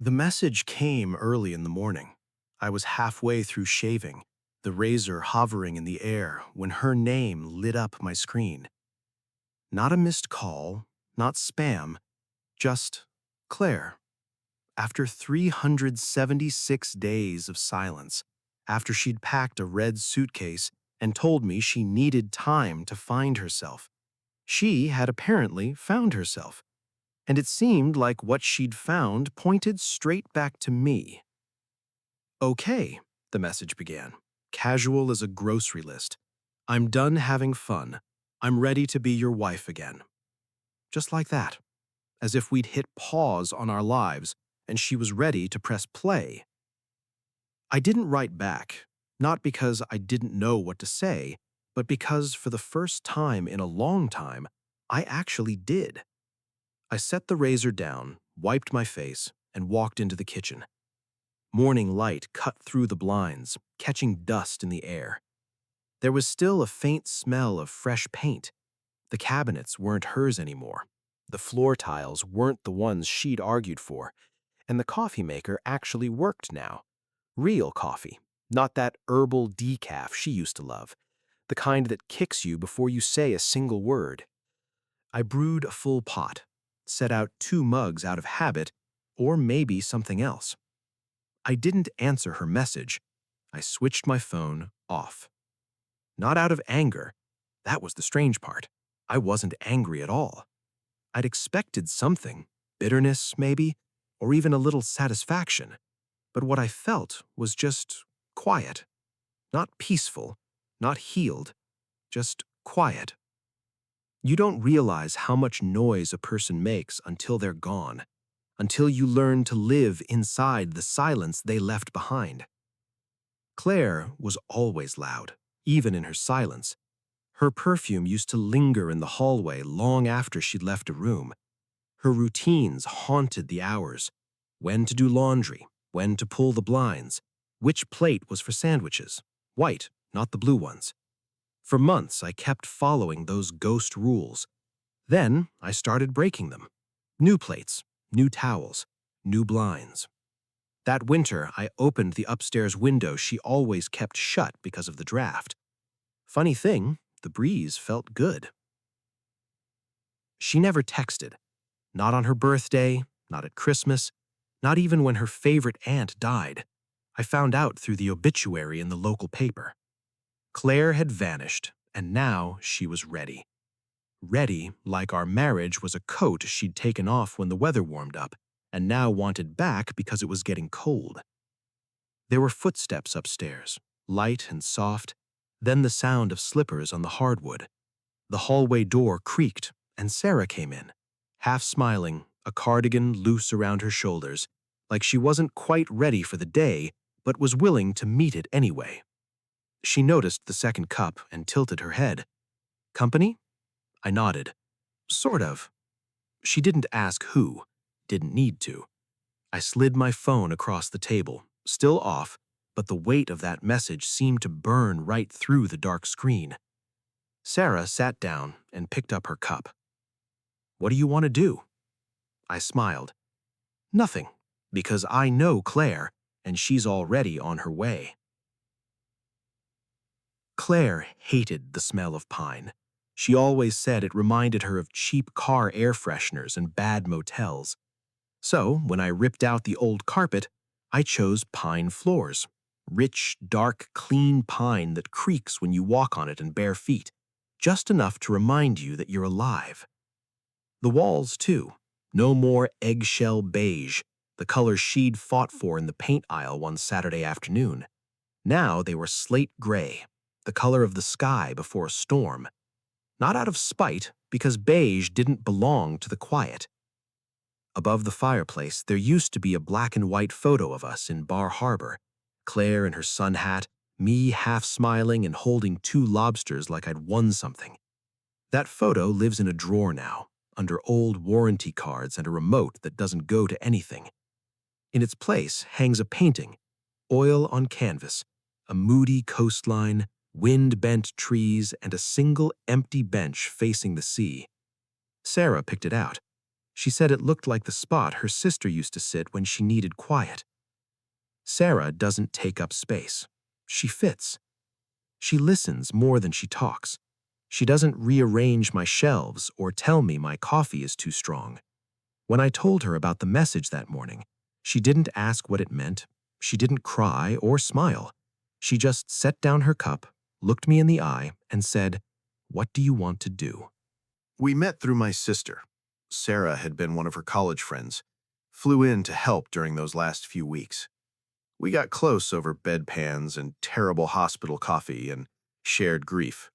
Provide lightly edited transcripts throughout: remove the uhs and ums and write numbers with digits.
The message came early in the morning. I was halfway through shaving, the razor hovering in the air when her name lit up my screen. Not a missed call, not spam, just Claire. After 376 days of silence, after she'd packed a red suitcase and told me she needed time to find herself, she had apparently found herself, and it seemed like what she'd found pointed straight back to me. Okay, the message began, casual as a grocery list. I'm done having fun. I'm ready to be your wife again. Just like that, as if we'd hit pause on our lives and she was ready to press play. I didn't write back, not because I didn't know what to say, but because for the first time in a long time, I actually did. I set the razor down, wiped my face, and walked into the kitchen. Morning light cut through the blinds, catching dust in the air. There was still a faint smell of fresh paint. The cabinets weren't hers anymore. The floor tiles weren't the ones she'd argued for, and the coffee maker actually worked now. Real coffee, not that herbal decaf she used to love, the kind that kicks you before you say a single word. I brewed a full pot, set out 2 mugs out of habit, or maybe something else. I didn't answer her message. I switched my phone off. Not out of anger. That was the strange part. I wasn't angry at all. I'd expected something, bitterness maybe, or even a little satisfaction. But what I felt was just quiet. Not peaceful, not healed, just quiet. You don't realize how much noise a person makes until they're gone, until you learn to live inside the silence they left behind. Claire was always loud, even in her silence. Her perfume used to linger in the hallway long after she'd left a room. Her routines haunted the hours. When to do laundry, when to pull the blinds, which plate was for sandwiches, white, not the blue ones. For months, I kept following those ghost rules. Then I started breaking them. New plates, new towels, new blinds. That winter, I opened the upstairs window she always kept shut because of the draft. Funny thing, the breeze felt good. She never texted. Not on her birthday, not at Christmas, not even when her favorite aunt died. I found out through the obituary in the local paper. Claire had vanished, and now she was ready. Ready like our marriage was a coat she'd taken off when the weather warmed up, and now wanted back because it was getting cold. There were footsteps upstairs, light and soft, then the sound of slippers on the hardwood. The hallway door creaked, and Sarah came in, half smiling, a cardigan loose around her shoulders, like she wasn't quite ready for the day, but was willing to meet it anyway. She noticed the second cup and tilted her head. Company? I nodded. Sort of. She didn't ask who, didn't need to. I slid my phone across the table, still off, but the weight of that message seemed to burn right through the dark screen. Sarah sat down and picked up her cup. What do you want to do? I smiled. Nothing, because I know Claire, and she's already on her way. Claire hated the smell of pine. She always said it reminded her of cheap car air fresheners and bad motels. So, when I ripped out the old carpet, I chose pine floors. Rich, dark, clean pine that creaks when you walk on it in bare feet, just enough to remind you that you're alive. The walls, too. No more eggshell beige, the color she'd fought for in the paint aisle one Saturday afternoon. Now they were slate gray, the color of the sky before a storm. Not out of spite, because beige didn't belong to the quiet. Above the fireplace, there used to be a black and white photo of us in Bar Harbor, Claire in her sun hat, me half smiling and holding 2 lobsters like I'd won something. That photo lives in a drawer now, under old warranty cards and a remote that doesn't go to anything. In its place hangs a painting, oil on canvas, a moody coastline, wind-bent trees, and a single empty bench facing the sea. Sarah picked it out. She said it looked like the spot her sister used to sit when she needed quiet. Sarah doesn't take up space. She fits. She listens more than she talks. She doesn't rearrange my shelves or tell me my coffee is too strong. When I told her about the message that morning, she didn't ask what it meant. She didn't cry or smile. She just set down her cup, looked me in the eye, and said, "What do you want to do?" We met through my sister. Sarah had been one of her college friends, flew in to help during those last few weeks. We got close over bedpans and terrible hospital coffee and shared grief.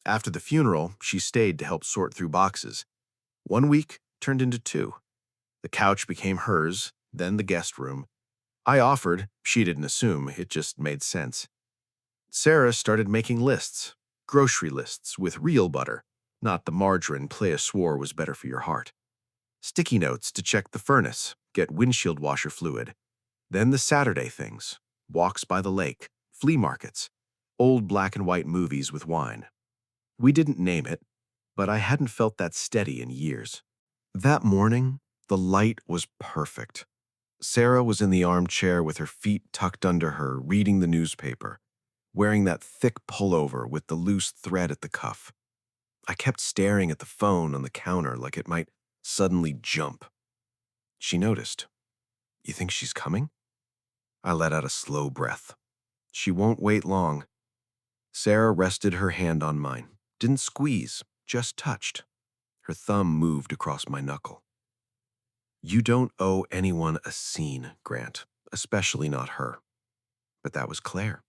After the funeral, she stayed to help sort through boxes. 1 week turned into 2. The couch became hers, then the guest room. I offered, she didn't assume, it just made sense. Sarah started making lists, grocery lists with real butter, not the margarine Playa swore was better for your heart. Sticky notes to check the furnace, get windshield washer fluid. Then the Saturday things, walks by the lake, flea markets, old black and white movies with wine. We didn't name it, but I hadn't felt that steady in years. That morning, the light was perfect. Sarah was in the armchair with her feet tucked under her, reading the newspaper, wearing that thick pullover with the loose thread at the cuff. I kept staring at the phone on the counter like it might suddenly jump. She noticed. "You think she's coming?" I let out a slow breath. "She won't wait long." Sarah rested her hand on mine. Didn't squeeze, just touched. Her thumb moved across my knuckle. "You don't owe anyone a scene, Grant, especially not her." But that was Claire.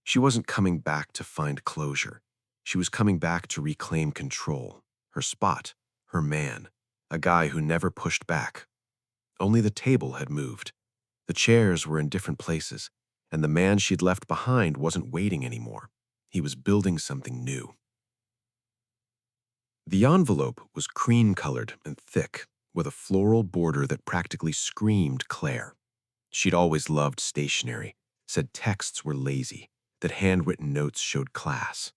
She wasn't coming back to find closure. She was coming back to reclaim control, her spot, her man, a guy who never pushed back. Only the table had moved. The chairs were in different places, and the man she'd left behind wasn't waiting anymore. He was building something new. The envelope was cream-colored and thick, with a floral border that practically screamed Claire. She'd always loved stationery, said texts were lazy, that handwritten notes showed class.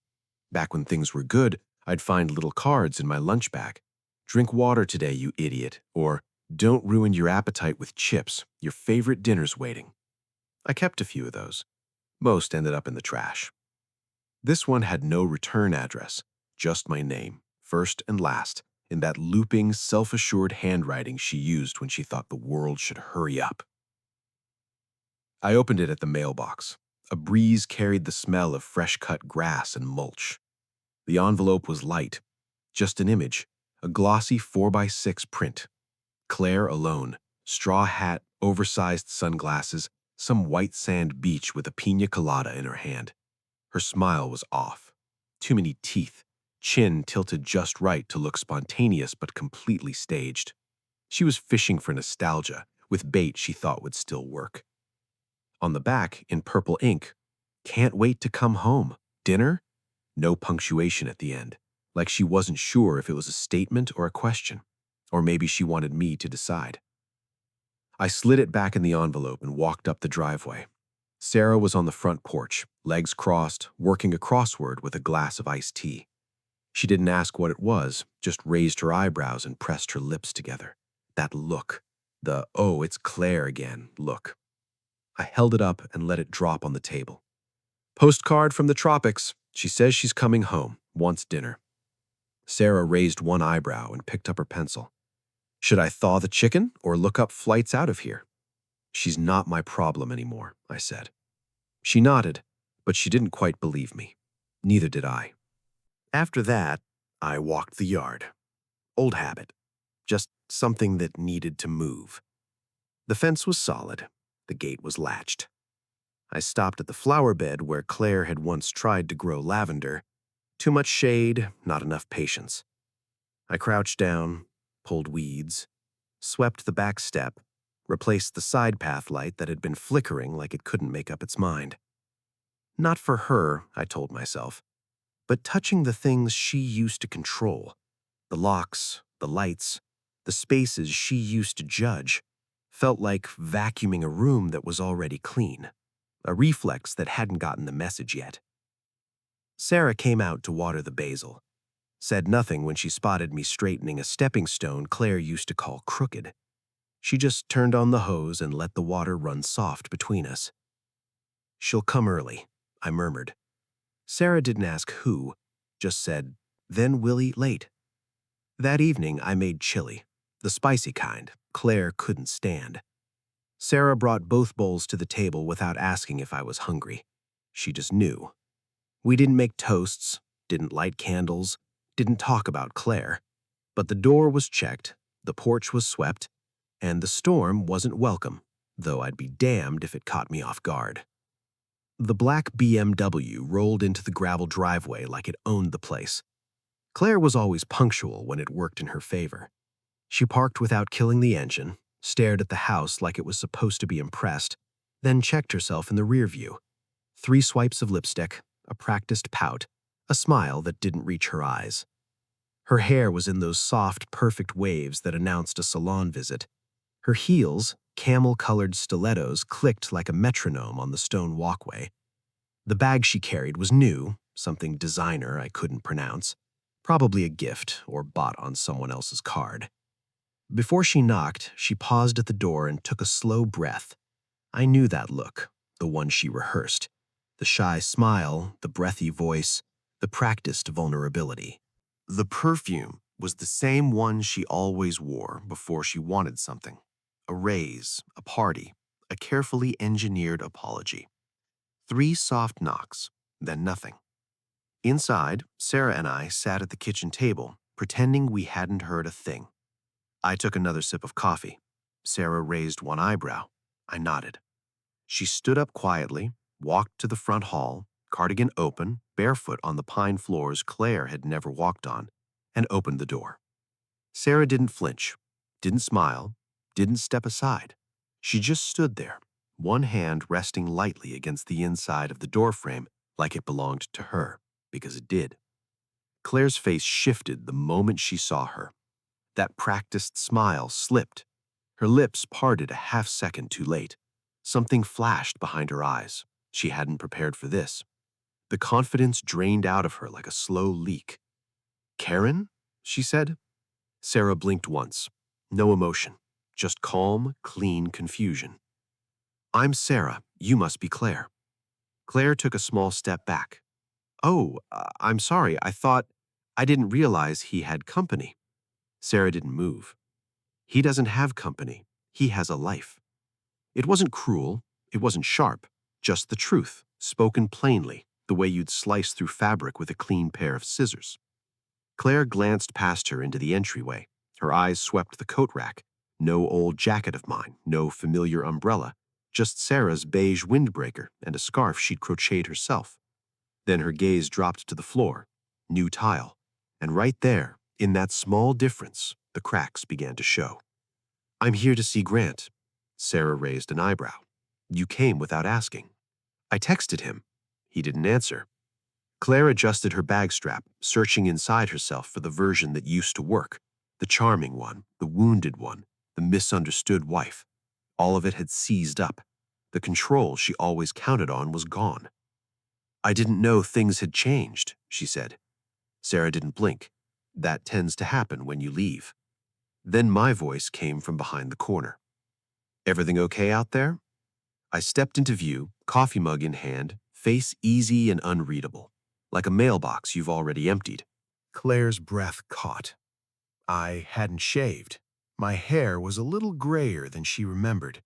Back when things were good, I'd find little cards in my lunch bag. "Drink water today, you idiot," or "Don't ruin your appetite with chips, your favorite dinner's waiting." I kept a few of those. Most ended up in the trash. This one had no return address, just my name, first and last, in that looping, self-assured handwriting she used when she thought the world should hurry up. I opened it at the mailbox. A breeze carried the smell of fresh-cut grass and mulch. The envelope was light, just an image, a glossy 4x6 print. Claire alone, straw hat, oversized sunglasses, some white sand beach with a piña colada in her hand. Her smile was off. Too many teeth, chin tilted just right to look spontaneous but completely staged. She was fishing for nostalgia, with bait she thought would still work. On the back, in purple ink, "Can't wait to come home. Dinner?" No punctuation at the end, like she wasn't sure if it was a statement or a question, or maybe she wanted me to decide. I slid it back in the envelope and walked up the driveway. Sarah was on the front porch, legs crossed, working a crossword with a glass of iced tea. She didn't ask what it was, just raised her eyebrows and pressed her lips together. That look, the "oh, it's Claire again" look. I held it up and let it drop on the table. "Postcard from the tropics. She says she's coming home, wants dinner." Sarah raised one eyebrow and picked up her pencil. "Should I thaw the chicken or look up flights out of here?" "She's not my problem anymore," I said. She nodded, but she didn't quite believe me. Neither did I. After that, I walked the yard. Old habit. Just something that needed to move. The fence was solid. The gate was latched. I stopped at the flower bed where Claire had once tried to grow lavender. Too much shade, not enough patience. I crouched down, pulled weeds, swept the back step, replaced the side path light that had been flickering like it couldn't make up its mind. Not for her, I told myself, but touching the things she used to control, the locks, the lights, the spaces she used to judge, felt like vacuuming a room that was already clean, a reflex that hadn't gotten the message yet. Sarah came out to water the basil. Said nothing when she spotted me straightening a stepping stone Claire used to call crooked. She just turned on the hose and let the water run soft between us. "She'll come early," I murmured. Sarah didn't ask who, just said, "Then we'll eat late." That evening I made chili, the spicy kind Claire couldn't stand. Sarah brought both bowls to the table without asking if I was hungry. She just knew. We didn't make toasts, didn't light candles, didn't talk about Claire. But the door was checked, the porch was swept, and the storm wasn't welcome, though I'd be damned if it caught me off guard. The black BMW rolled into the gravel driveway like it owned the place. Claire was always punctual when it worked in her favor. She parked without killing the engine, stared at the house like it was supposed to be impressed, then checked herself in the rear view. 3 swipes of lipstick, a practiced pout, a smile that didn't reach her eyes. Her hair was in those soft, perfect waves that announced a salon visit. Her heels, camel-colored stilettos, clicked like a metronome on the stone walkway. The bag she carried was new, something designer I couldn't pronounce, probably a gift or bought on someone else's card. Before she knocked, she paused at the door and took a slow breath. I knew that look, the one she rehearsed. The shy smile, the breathy voice, the practiced vulnerability. The perfume was the same one she always wore before she wanted something. A raise, a party, a carefully engineered apology. 3 soft knocks, then nothing. Inside, Sarah and I sat at the kitchen table, pretending we hadn't heard a thing. I took another sip of coffee. Sarah raised one eyebrow. I nodded. She stood up quietly, walked to the front hall, cardigan open, barefoot on the pine floors Claire had never walked on, and opened the door. Sarah didn't flinch, didn't smile, didn't step aside. She just stood there, one hand resting lightly against the inside of the doorframe like it belonged to her, because it did. Claire's face shifted the moment she saw her. That practiced smile slipped. Her lips parted a half-second too late. Something flashed behind her eyes. She hadn't prepared for this. The confidence drained out of her like a slow leak. "Karen?" she said. Sarah blinked once. No emotion, just calm, clean confusion. "I'm Sarah. You must be Claire." Claire took a small step back. "Oh, I'm sorry. I didn't realize he had company." Sarah didn't move. "He doesn't have company. He has a life." It wasn't cruel. It wasn't sharp. Just the truth, spoken plainly, the way you'd slice through fabric with a clean pair of scissors. Claire glanced past her into the entryway. Her eyes swept the coat rack. No old jacket of mine, no familiar umbrella, just Sarah's beige windbreaker and a scarf she'd crocheted herself. Then her gaze dropped to the floor, new tile, and right there, in that small difference, the cracks began to show. "I'm here to see Grant." Sarah raised an eyebrow. "You came without asking." "I texted him." He didn't answer. Claire adjusted her bag strap, searching inside herself for the version that used to work. The charming one, the wounded one, the misunderstood wife. All of it had seized up. The control she always counted on was gone. "I didn't know things had changed," she said. Sarah didn't blink. That tends to happen when you leave. Then my voice came from behind the corner. "Everything okay out there?" I stepped into view, coffee mug in hand, face easy and unreadable, like a mailbox you've already emptied. Claire's breath caught. I hadn't shaved. My hair was a little grayer than she remembered,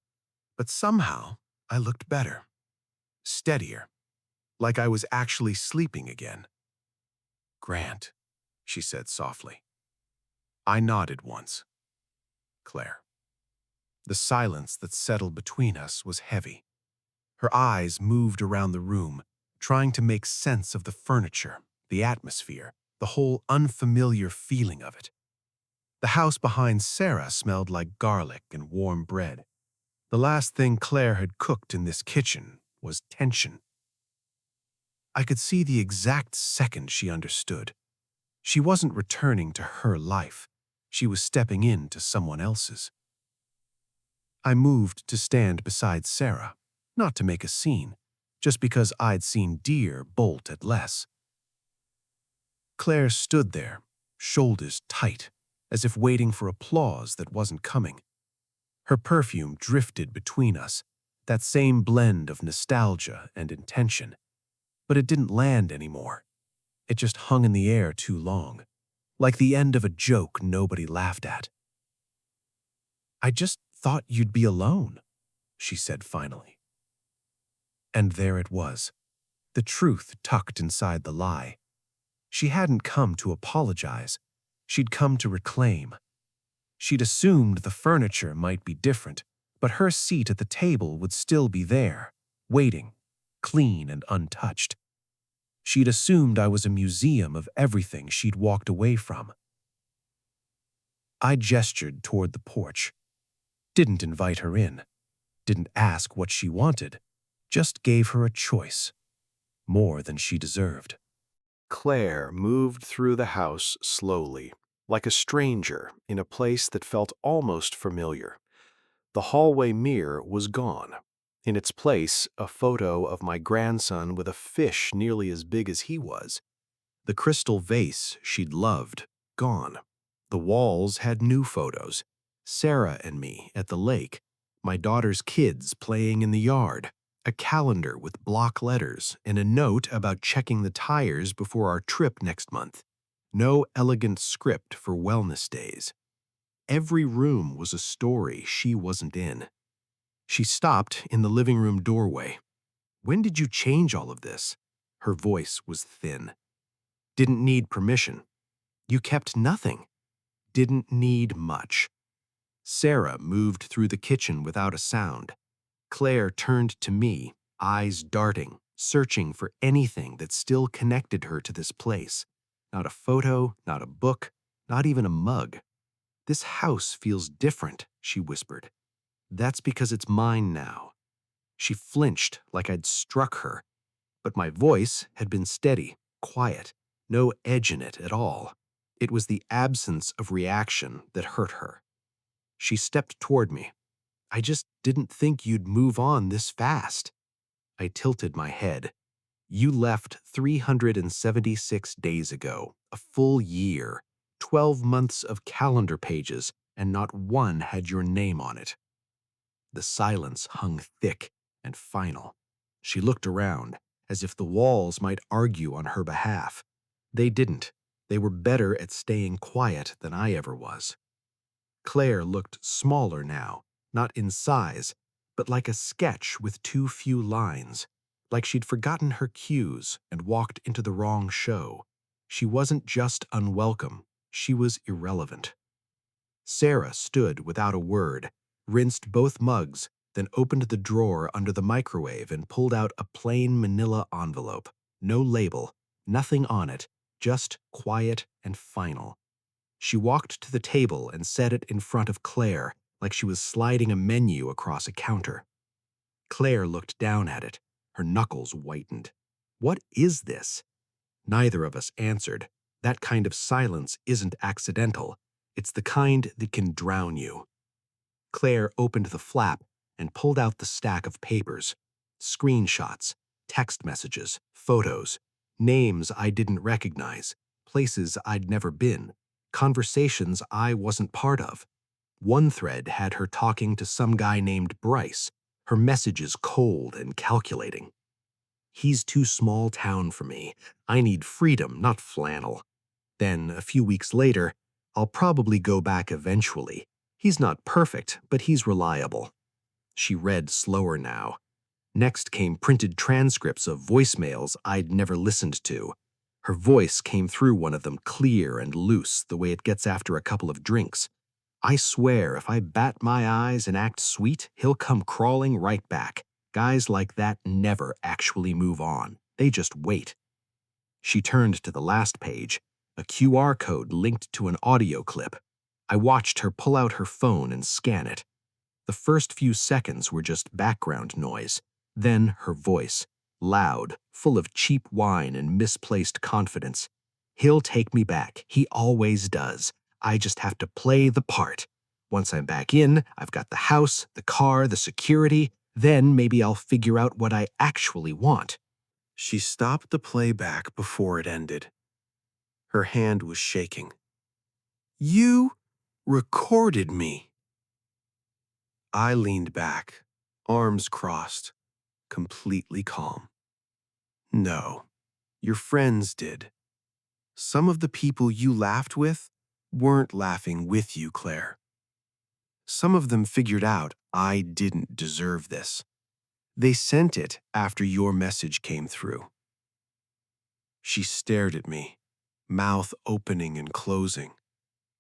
but somehow I looked better, steadier, like I was actually sleeping again. "Grant," she said softly. I nodded once. "Claire." The silence that settled between us was heavy. Her eyes moved around the room, trying to make sense of the furniture, the atmosphere, the whole unfamiliar feeling of it. The house behind Sarah smelled like garlic and warm bread. The last thing Claire had cooked in this kitchen was tension. I could see the exact second she understood. She wasn't returning to her life. She was stepping into someone else's. I moved to stand beside Sarah, not to make a scene, just because I'd seen deer bolt at less. Claire stood there, shoulders tight, as if waiting for applause that wasn't coming. Her perfume drifted between us, that same blend of nostalgia and intention. But it didn't land anymore. It just hung in the air too long, like the end of a joke nobody laughed at. "I just thought you'd be alone," she said finally. And there it was, the truth tucked inside the lie. She hadn't come to apologize. She'd come to reclaim. She'd assumed the furniture might be different, but her seat at the table would still be there, waiting, clean and untouched. She'd assumed I was a museum of everything she'd walked away from. I gestured toward the porch. Didn't invite her in. Didn't ask what she wanted. Just gave her a choice. More than she deserved. Claire moved through the house slowly, like a stranger in a place that felt almost familiar. The hallway mirror was gone. In its place, a photo of my grandson with a fish nearly as big as he was. The crystal vase she'd loved, gone. The walls had new photos. Sarah and me at the lake, my daughter's kids playing in the yard, a calendar with block letters, and a note about checking the tires before our trip next month. No elegant script for wellness days. Every room was a story she wasn't in. She stopped in the living room doorway. "When did you change all of this?" Her voice was thin. "Didn't need permission. You kept nothing. Didn't need much." Sarah moved through the kitchen without a sound. Claire turned to me, eyes darting, searching for anything that still connected her to this place. Not a photo, not a book, not even a mug. "This house feels different," she whispered. "That's because it's mine now." She flinched like I'd struck her, but my voice had been steady, quiet, no edge in it at all. It was the absence of reaction that hurt her. She stepped toward me. "I just didn't think you'd move on this fast." I tilted my head. "You left 376 days ago, a full year, 12 months of calendar pages, and not one had your name on it." The silence hung thick and final. She looked around, as if the walls might argue on her behalf. They didn't. They were better at staying quiet than I ever was. Claire looked smaller now, not in size, but like a sketch with too few lines, like she'd forgotten her cues and walked into the wrong show. She wasn't just unwelcome, she was irrelevant. Sarah stood without a word, rinsed both mugs, then opened the drawer under the microwave and pulled out a plain manila envelope. No label, nothing on it, just quiet and final. She walked to the table and set it in front of Claire, like she was sliding a menu across a counter. Claire looked down at it, her knuckles whitened. "What is this?" Neither of us answered. That kind of silence isn't accidental. It's the kind that can drown you. Claire opened the flap and pulled out the stack of papers. Screenshots, text messages, photos, names I didn't recognize, places I'd never been, conversations I wasn't part of. One thread had her talking to some guy named Bryce, her messages cold and calculating. "He's too small town for me. I need freedom, not flannel." Then, a few weeks later, "I'll probably go back eventually. He's not perfect, but he's reliable." She read slower now. Next came printed transcripts of voicemails I'd never listened to. Her voice came through one of them clear and loose, the way it gets after a couple of drinks. "I swear if I bat my eyes and act sweet, he'll come crawling right back. Guys like that never actually move on. They just wait." She turned to the last page, a QR code linked to an audio clip. I watched her pull out her phone and scan it. The first few seconds were just background noise. Then her voice, loud, full of cheap wine and misplaced confidence. "He'll take me back. He always does. I just have to play the part. Once I'm back in, I've got the house, the car, the security. Then maybe I'll figure out what I actually want." She stopped the playback before it ended. Her hand was shaking. You recorded me. I leaned back, arms crossed, completely calm. No, your friends did. Some of the people you laughed with weren't laughing with you, Claire. Some of them figured out I didn't deserve this. They sent it after your message came through. She stared at me, mouth opening and closing.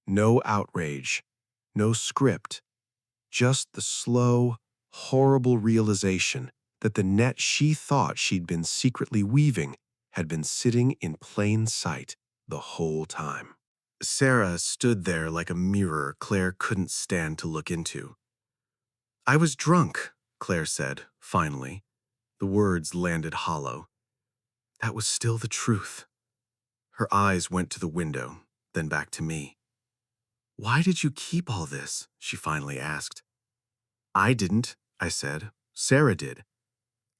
No outrage, no script, just the slow, horrible realization that the net she thought she'd been secretly weaving had been sitting in plain sight the whole time. Sarah stood there like a mirror Claire couldn't stand to look into. I was drunk, Claire said, finally. The words landed hollow. That was still the truth. Her eyes went to the window, then back to me. Why did you keep all this? She finally asked. I didn't, I said. Sarah did.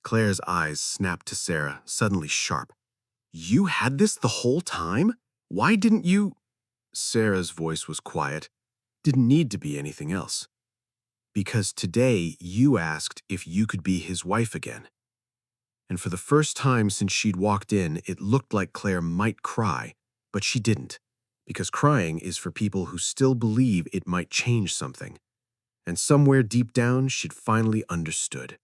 Claire's eyes snapped to Sarah, suddenly sharp. You had this the whole time? Why didn't you? Sarah's voice was quiet. Didn't need to be anything else. Because today you asked if you could be his wife again. And for the first time since she'd walked in, it looked like Claire might cry, but she didn't, because crying is for people who still believe it might change something. And somewhere deep down, she'd finally understood.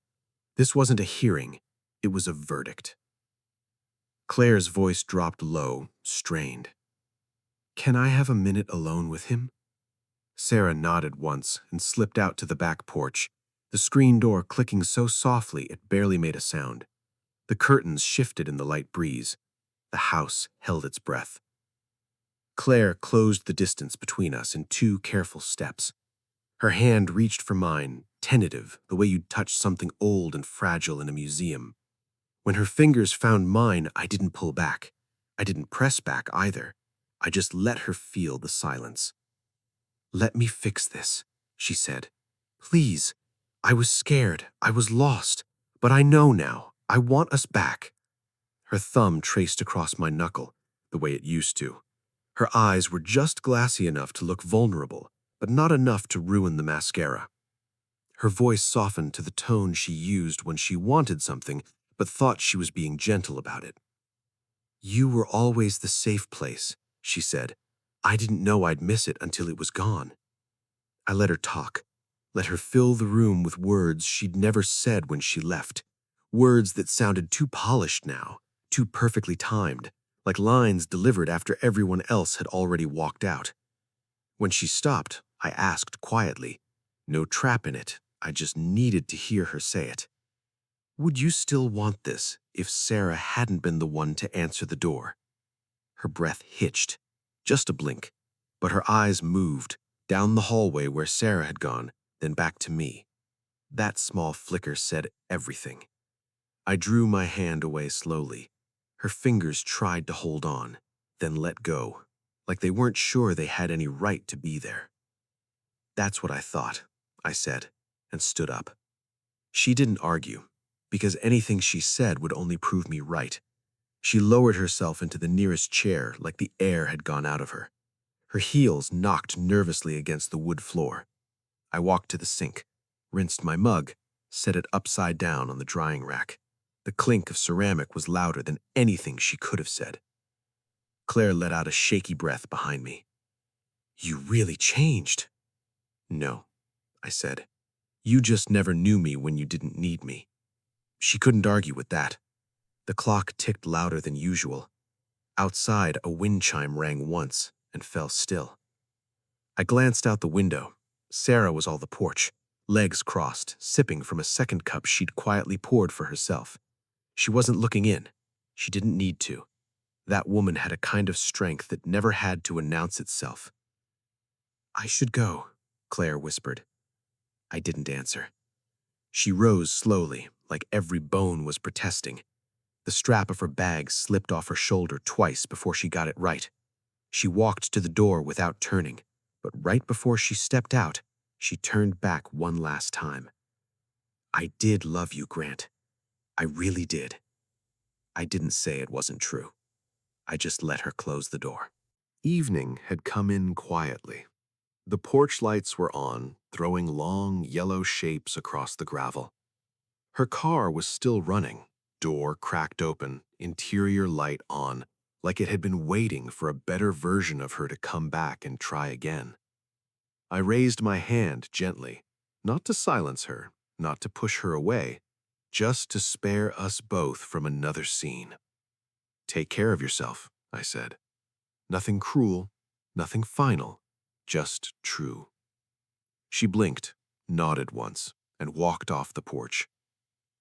This wasn't a hearing, it was a verdict. Claire's voice dropped low, strained. Can I have a minute alone with him? Sarah nodded once and slipped out to the back porch, the screen door clicking so softly it barely made a sound. The curtains shifted in the light breeze. The house held its breath. Claire closed the distance between us in 2 careful steps. Her hand reached for mine, tentative, the way you'd touch something old and fragile in a museum. When her fingers found mine, I didn't pull back. I didn't press back either. I just let her feel the silence. Let me fix this, she said. Please. I was scared. I was lost. But I know now. I want us back. Her thumb traced across my knuckle, the way it used to. Her eyes were just glassy enough to look vulnerable, but not enough to ruin the mascara. Her voice softened to the tone she used when she wanted something, but thought she was being gentle about it. You were always the safe place, she said. I didn't know I'd miss it until it was gone. I let her talk, let her fill the room with words she'd never said when she left, words that sounded too polished now, too perfectly timed, like lines delivered after everyone else had already walked out. When she stopped, I asked quietly, no trap in it, I just needed to hear her say it. Would you still want this if Sarah hadn't been the one to answer the door? Her breath hitched, just a blink, but her eyes moved, down the hallway where Sarah had gone, then back to me. That small flicker said everything. I drew my hand away slowly. Her fingers tried to hold on, then let go, like they weren't sure they had any right to be there. That's what I thought, I said, and stood up. She didn't argue, because anything she said would only prove me right. She lowered herself into the nearest chair like the air had gone out of her. Her heels knocked nervously against the wood floor. I walked to the sink, rinsed my mug, set it upside down on the drying rack. The clink of ceramic was louder than anything she could have said. Claire let out a shaky breath behind me. You really changed. No, I said. You just never knew me when you didn't need me. She couldn't argue with that. The clock ticked louder than usual. Outside, a wind chime rang once and fell still. I glanced out the window. Sarah was on the porch, legs crossed, sipping from a second cup she'd quietly poured for herself. She wasn't looking in. She didn't need to. That woman had a kind of strength that never had to announce itself. I should go, Claire whispered. I didn't answer. She rose slowly, like every bone was protesting. The strap of her bag slipped off her shoulder twice before she got it right. She walked to the door without turning, but right before she stepped out, she turned back one last time. I did love you, Grant. I really did. I didn't say it wasn't true. I just let her close the door. Evening had come in quietly. The porch lights were on, throwing long, yellow shapes across the gravel. Her car was still running, door cracked open, interior light on, like it had been waiting for a better version of her to come back and try again. I raised my hand gently, not to silence her, not to push her away, just to spare us both from another scene. Take care of yourself, I said. Nothing cruel, nothing final, just true. She blinked, nodded once, and walked off the porch.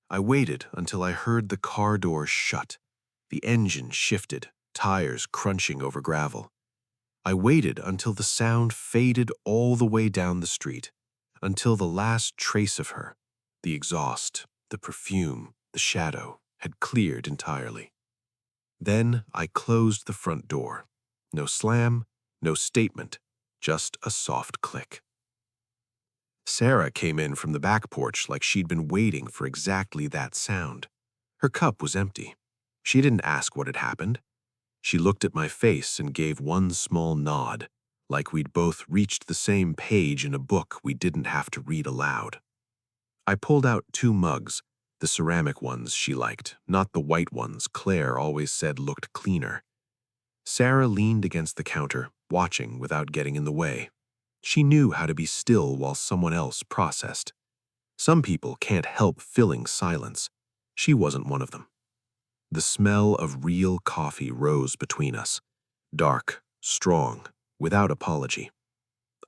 I waited until I heard the car door shut. The engine shifted, tires crunching over gravel. I waited until the sound faded all the way down the street, until the last trace of her, the exhaust, the perfume, the shadow, had cleared entirely. Then I closed the front door. No slam, no statement, just a soft click. Sarah came in from the back porch like she'd been waiting for exactly that sound. Her cup was empty. She didn't ask what had happened. She looked at my face and gave one small nod, like we'd both reached the same page in a book we didn't have to read aloud. I pulled out 2 mugs, the ceramic ones she liked, not the white ones Claire always said looked cleaner. Sarah leaned against the counter, watching without getting in the way. She knew how to be still while someone else processed. Some people can't help filling silence. She wasn't one of them. The smell of real coffee rose between us, dark, strong, without apology.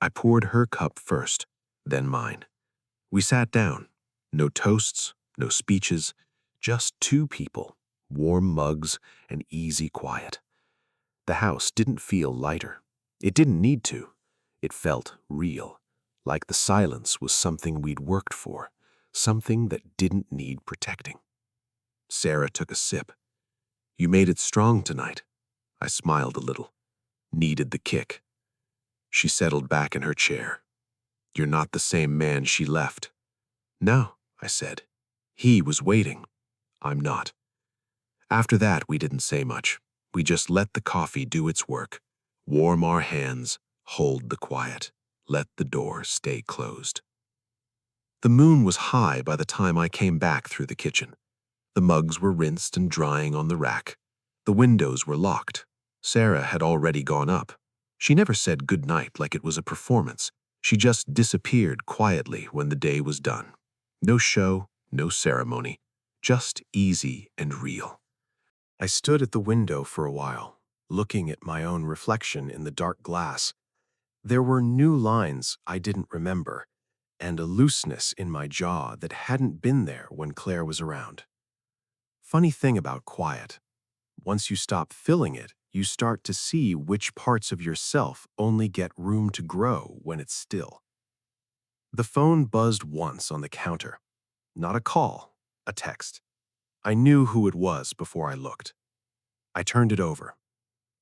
I poured her cup first, then mine. We sat down. No toasts, no speeches, just 2 people, warm mugs, and easy quiet. The house didn't feel lighter. It didn't need to. It felt real, like the silence was something we'd worked for, something that didn't need protecting. Sarah took a sip. You made it strong tonight. I smiled a little. Needed the kick. She settled back in her chair. You're not the same man she left. No, I said. He was waiting. I'm not. After that, we didn't say much. We just let the coffee do its work. Warm our hands, hold the quiet, let the door stay closed. The moon was high by the time I came back through the kitchen. The mugs were rinsed and drying on the rack. The windows were locked. Sarah had already gone up. She never said good night like it was a performance. She just disappeared quietly when the day was done. No show, no ceremony, just easy and real. I stood at the window for a while, looking at my own reflection in the dark glass. There were new lines I didn't remember, and a looseness in my jaw that hadn't been there when Claire was around. Funny thing about quiet. Once you stop filling it, you start to see which parts of yourself only get room to grow when it's still. The phone buzzed once on the counter. Not a call, a text. I knew who it was before I looked. I turned it over.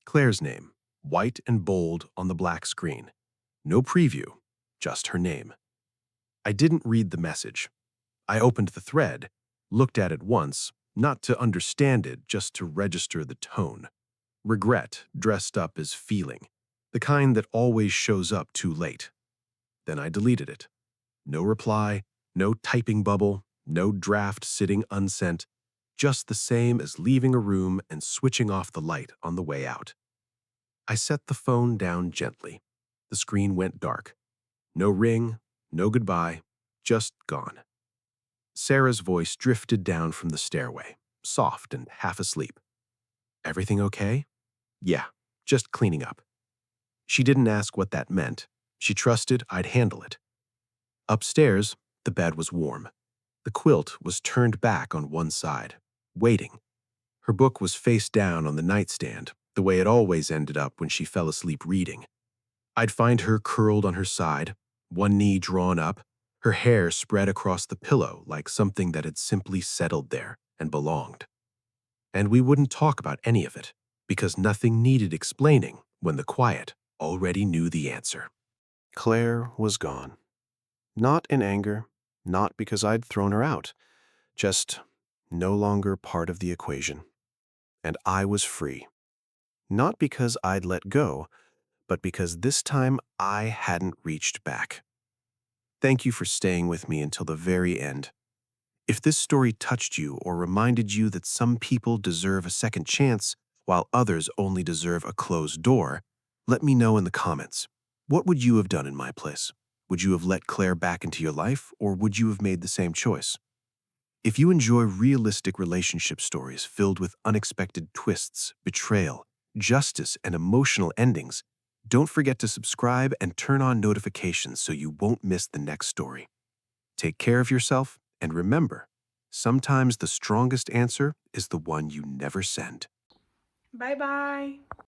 Claire's name, white and bold on the black screen. No preview, just her name. I didn't read the message. I opened the thread, looked at it once, not to understand it, just to register the tone. Regret dressed up as feeling, the kind that always shows up too late. Then I deleted it. No reply, no typing bubble, no draft sitting unsent, just the same as leaving a room and switching off the light on the way out. I set the phone down gently. The screen went dark. No ring, no goodbye, just gone. Sarah's voice drifted down from the stairway, soft and half asleep. Everything okay? Yeah, just cleaning up. She didn't ask what that meant. She trusted I'd handle it. Upstairs, the bed was warm. The quilt was turned back on one side, waiting. Her book was face down on the nightstand, the way it always ended up when she fell asleep reading. I'd find her curled on her side, one knee drawn up, her hair spread across the pillow like something that had simply settled there and belonged. And we wouldn't talk about any of it, because nothing needed explaining when the quiet already knew the answer. Claire was gone. Not in anger, not because I'd thrown her out, just no longer part of the equation. And I was free. Not because I'd let go, but because this time I hadn't reached back. Thank you for staying with me until the very end. If this story touched you or reminded you that some people deserve a second chance while others only deserve a closed door, let me know in the comments. What would you have done in my place? Would you have let Claire back into your life, or would you have made the same choice? If you enjoy realistic relationship stories filled with unexpected twists, betrayal, justice, and emotional endings, don't forget to subscribe and turn on notifications so you won't miss the next story. Take care of yourself, and remember, sometimes the strongest answer is the one you never send. Bye bye.